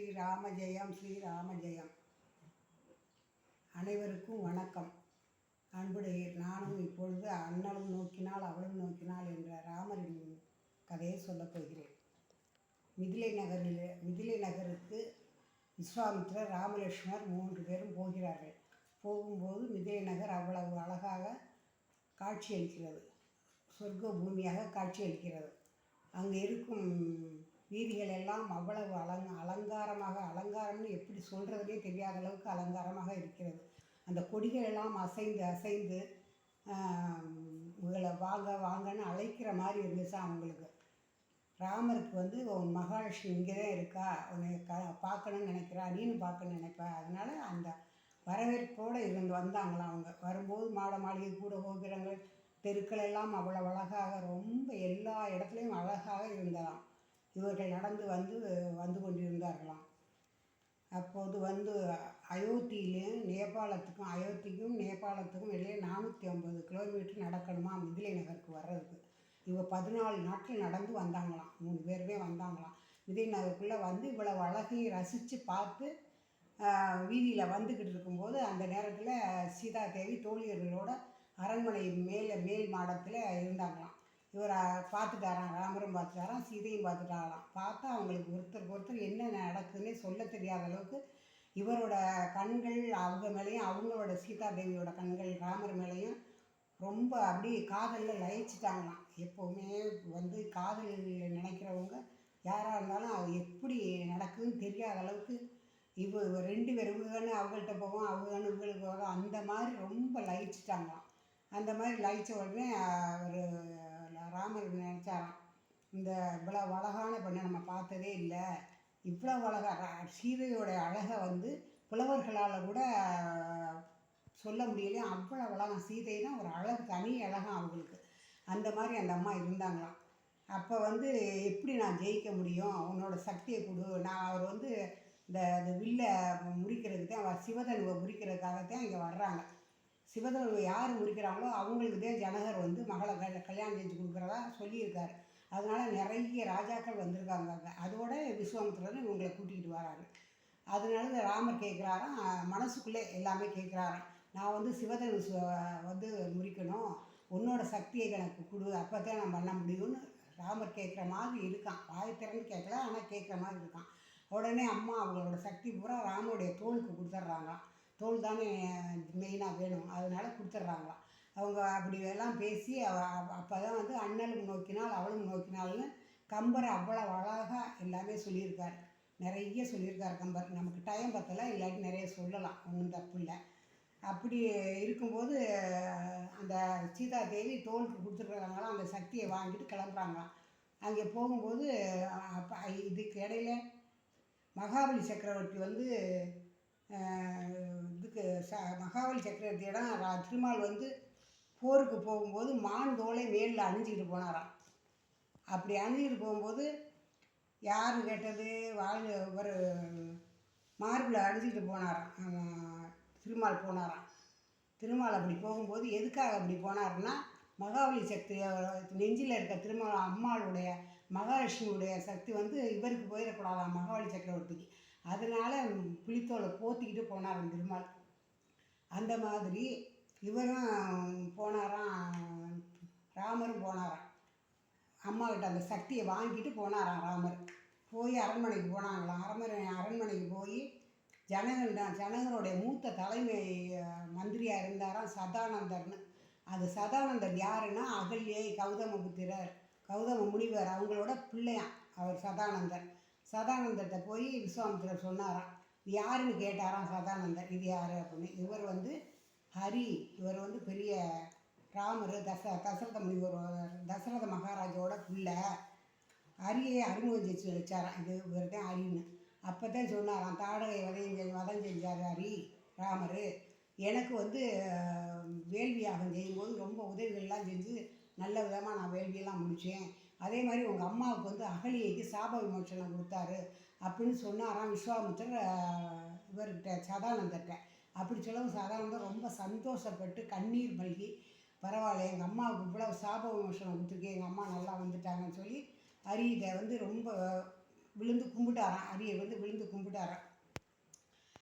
ஸ்ரீராம ஜெயம் ஸ்ரீராம ஜெயம். அனைவருக்கும் வணக்கம். அன்புடையீர், நானும் இப்பொழுது அண்ணலும் நோக்கினால் அவளும் நோக்கினாள் என்ற ராமரின் கதையை சொல்லப் போகிறேன். மிதிலை நகருக்கு விஸ்வாமித்திரர், ராமலட்சுமர் 3 பேரும் போகிறார்கள். போகும்போது மிதிலை நகர் அவ்வளவு அழகாக காட்சியளிக்கிறது, சொர்க்க பூமியாக காட்சியளிக்கிறது. அங்கே இருக்கும் வீதிகள் எல்லாம் அவ்வளவு அலங்காரம்னு எப்படி சொல்கிறதுனே தெரியாத அளவுக்கு அலங்காரமாக இருக்கிறது. அந்த கொடிகள் எல்லாம் அசைந்து உங்களை வாங்கன்னு அழைக்கிற மாதிரி இருந்துச்சு அவங்களுக்கு. ராமருக்கு மகாலட்சுமி இங்கே தான் இருக்கா, உன்னை பார்க்கணுன்னு நினைக்கிறா, நீனும் பார்க்கணுன்னு நினைப்பா, அதனால் அந்த வரவேற்போடு வந்தாங்களாம். அவங்க வரும்போது மாளிகை கூட கோபுரங்கள் தெருக்கள் எல்லாம் அவ்வளவு அழகாக, ரொம்ப எல்லா இடத்துலையும் அழகாக இருந்ததாம். இவர்கள் நடந்து வந்து கொண்டிருந்தார்களாம். அப்போது அயோத்திக்கும் நேபாளத்துக்கும் இடையே 450 கிலோமீட்டர் நடக்கணுமா மிதிலை நகருக்கு வர்றதுக்கு. இவங்க 14 நாட்கள் நடந்து வந்தாங்களாம். 3 பேருமே வந்தாங்களாம். மிதிலை நகருக்குள்ளே இவ்வளவு அழகையும் ரசித்து பார்த்து வீதியில் வந்துக்கிட்டு இருக்கும்போது அந்த நேரத்தில் சீதா தேவி தோழியர்களோட அரண்மனை மேல் மாடத்தில் இருந்தாங்களாம். இவர் பார்த்துட்டாராம், ராமரும் பார்த்துட்டாராம், சீதையும் பார்த்துட்டாங்களாம். பார்த்தா அவங்களுக்கு ஒருத்தருக்கு என்ன நடக்குதுன்னே சொல்ல தெரியாத அளவுக்கு இவரோட கண்கள் அவங்க மேலேயும், அவங்களோட சீதா தேவியோட கண்கள் ராமர் மேலேயும் ரொம்ப அப்படி காதலில் லயிச்சிட்டாங்களாம். எப்போவுமே காதல் நினைக்கிறவங்க யாராக இருந்தாலும் அது எப்படி நடக்குதுன்னு தெரியாத அளவுக்கு இவங்க 2 பேர் இவங்கன்னு அவங்கள்ட்ட போவோம், அவங்கன்னு இவங்களுக்கு போவோம், அந்த மாதிரி ரொம்ப லயிச்சிட்டாங்களாம். அந்த மாதிரி லயித்த உடனே ராமர் நினச்சாராம், இந்த இவ்வளவு அழகான பெண்ணை நம்ம பார்த்ததே இல்லை, இவ்வளவு அழகாக சீதையோட அழகை புலவர்களால் கூட சொல்ல முடியலையே, அவ்வளோ அழகாக. சீதைனா ஒரு அழகு, தனி அழகாக அவங்களுக்கு. அந்த மாதிரி அந்த அம்மா இருந்தாங்களாம். அப்போ எப்படி நான் ஜெயிக்க முடியும், உன்னோட சக்தியை கொடு. அவர் இந்த வில்லை முறிக்கிறதுக்கு தான், சிவதனுவை முறிக்கிறதுக்காகத்தான் இங்கே வர்றாங்க. சிவதனுவை யார் முறிக்கிறாங்களோ அவங்களுக்கு தான் ஜனகர் மகளை கல்யாணம் செஞ்சு கொடுக்குறதா சொல்லியிருக்காரு. அதனால் நிறைய ராஜாக்கள் வந்திருக்காங்க அங்கே. அதோட விஸ்வாமித்திரர் இவங்களை கூட்டிகிட்டு வராரு. அதனால ராமர் கேட்குறாராம், மனசுக்குள்ளே எல்லாமே கேட்குறாராம், நான் சிவதனுவை முறிக்கணும், உன்னோட சக்தியை எனக்கு கொடு, அப்போ தான் நான் பண்ண முடியும்னு ராமர் கேட்குற மாதிரி இருக்கான். வாயத்திறன்னு கேட்கல, ஆனால் கேட்குற மாதிரி இருக்கான். உடனே அம்மா அவங்களோட சக்தி பூரா ராமனுடைய தோளுக்கு கொடுத்துட்றாங்களாம். தோல் தானே மெயினாக வேணும், அதனால் கொடுத்துட்றாங்களாம். அவங்க அப்படி எல்லாம் பேசி அப்போ தான் அண்ணலும் நோக்கினால் அவளும் நோக்கினால்னு கம்பர் அவ்வளோ அழகாக எல்லாமே சொல்லியிருக்கார். நிறைய சொல்லியிருக்கார் கம்பர். நமக்கு டைம் பத்தலை, இல்லாட்டி நிறைய சொல்லலாம், ஒன்றும் தப்பு இல்லை. அப்படி இருக்கும்போது அந்த சீதா தேவி தோலுக்கு கொடுத்துட்றாங்களாம். அந்த சக்தியை வாங்கிட்டு கிளம்புறாங்களாம். அங்கே போகும்போது இதுக்கு இடையில மகாபலி சக்கரவர்த்தி மகாபலி சக்கரவர்த்தியிடம் திருமால் போருக்கு போகும்போது மான் தோலை மேலில் அணிஞ்சிக்கிட்டு போனாராம். அப்படி அணிஞ்சிக்கிட்டு போகும்போது யார் கேட்டது, ஒரு மார்பில் அணிஞ்சிக்கிட்டு போனாராம். திருமால் போனாராம். திருமால் அப்படி போகும்போது எதுக்காக அப்படி போனாருன்னா, மகாபலி சக்தி நெஞ்சில் இருக்க அம்மாளுடைய மகாலட்சுமியுடைய சக்தி இவருக்கு போயிடக்கூடாதாம், மகாபலி சக்கரவர்த்திக்கு. அதனால் புலித்தோலை போத்திக்கிட்டு போனாராம் திருமால். அந்த மாதிரி இவரும் போனாராம், ராமரும் போனாராம். அம்மாக்கிட்ட அந்த சக்தியை வாங்கிட்டு போனாராம் ராமர். போய் அரண்மனைக்கு போனாங்களாம். அரண்மனைக்கு போய் ஜனகருடைய மூத்த தலைமை மந்திரியாக இருந்தாராம் சதானந்தர்னு. அது சதானந்தர் யாருன்னா அகல்யை கௌதம முனிவர் அவங்களோட பிள்ளையாம் அவர் சதானந்தர். சதானந்தர்கிட்ட போய் விஸ்வாமித்திரர் சொன்னாராம். இது யாருன்னு கேட்டாராம் சதானந்தர், இது யார் அப்படின்னு. இவர் ஹரி, இவர் பெரிய ராமர் தசரத மகாராஜாவோட பிள்ளை. ஹரியை அறிமுகம் வச்சாராம், இது இவர் தான் ஹரின்னு. அப்போ தான் சொன்னாராம், தாடகை வதம் செஞ்சார் ஹரி ராமர். எனக்கு வேள்வி யாகம் செய்யும்போது ரொம்ப உதவிகள்லாம் செஞ்சு நல்ல விதமாக நான் வேள்வியெல்லாம் முடித்தேன். அதே மாதிரி உங்கள் அம்மாவுக்கு அகலியைக்கு சாப விமோசனம் கொடுத்தாரு அப்படின்னு சொன்னாராம் விஸ்வாமித்திரர் இவர்கிட்ட சதானந்தர்கிட்ட. அப்படி சொல்லவும் சதானந்தர் ரொம்ப சந்தோஷப்பட்டு கண்ணீர் மல்கி, பரவாயில்ல எங்கள் அம்மாவுக்கு இவ்வளோ சாப விமோசனம் கொடுத்துருக்கேன், எங்கள் அம்மா நல்லா வந்துட்டாங்கன்னு சொல்லி ஹரியிட்ட ரொம்ப விழுந்து கும்பிட்டாராம். ஹரியை விழுந்து கும்பிட்டாராம். வரேன்.